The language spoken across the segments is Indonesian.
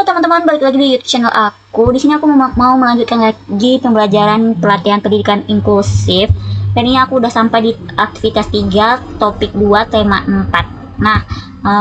teman-teman, balik lagi di YouTube channel aku. Di sini aku mau melanjutkan lagi pembelajaran pelatihan pendidikan inklusif. Dan ini aku udah sampai di aktivitas 3, topik 2, tema 4. Nah,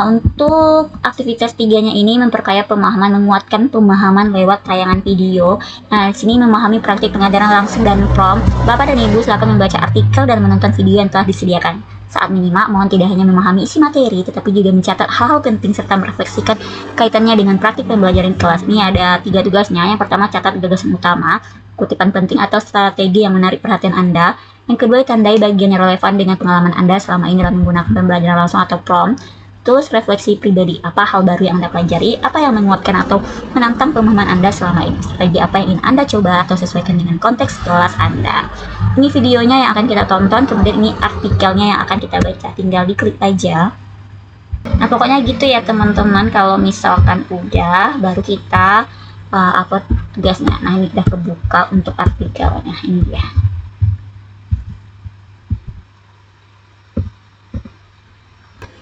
untuk aktivitas 3-nya ini memperkaya pemahaman, menguatkan pemahaman lewat tayangan video. Nah, di sini memahami praktik pengajaran langsung dan prompt. Bapak dan Ibu silakan membaca artikel dan menonton video yang telah disediakan. Saat menyimak, mohon tidak hanya memahami isi materi, tetapi juga mencatat hal-hal penting serta merefleksikan kaitannya dengan praktik pembelajaran kelas. Ini ada 3 tugasnya. Yang pertama, catat gagasan utama, kutipan penting atau strategi yang menarik perhatian Anda. Yang kedua, tandai bagian yang relevan dengan pengalaman Anda selama ini dalam menggunakan pembelajaran langsung atau prompt. Terus, refleksi pribadi, apa hal baru yang Anda pelajari, apa yang menguatkan atau menantang pemahaman Anda selama ini, strategi apa yang ingin Anda coba atau sesuaikan dengan konteks kelas Anda. Ini videonya yang akan kita tonton, kemudian ini artikelnya yang akan kita baca, tinggal diklik aja. Nah, pokoknya gitu ya teman-teman. Kalau misalkan udah, baru kita upload tugasnya. Nah, ini udah kebuka untuk artikelnya, ini dia.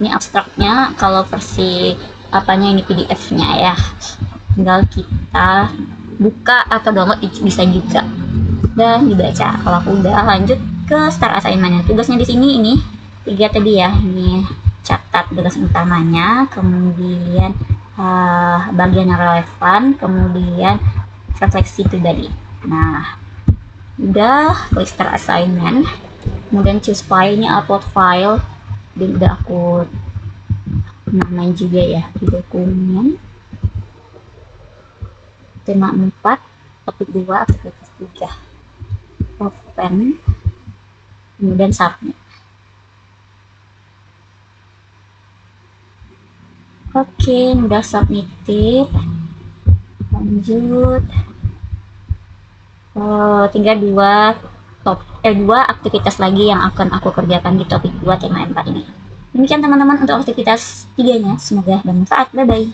Ini abstraknya, kalau versi apanya ini PDF-nya ya. Tinggal kita buka atau download bisa juga dan dibaca. Kalau aku udah, lanjut ke start assignment-nya. Tugasnya di sini ini 3 tadi ya. Ini catat gagasan utamanya, kemudian bagian yang relevan, kemudian refleksi pribadi. Nah, udah klik start assignment, kemudian choose file-nya, upload file. Dan udah aku namain juga ya di dokumen. Tema 4, topik 2, aktivitas 3. Open, kemudian submit. Oke, udah submitted. Lanjut. Tinggal 2 aktivitas lagi yang akan aku kerjakan di topik 2 tema 4 ini. Demikian teman-teman untuk aktivitas 3-nya. Semoga bermanfaat. Bye bye.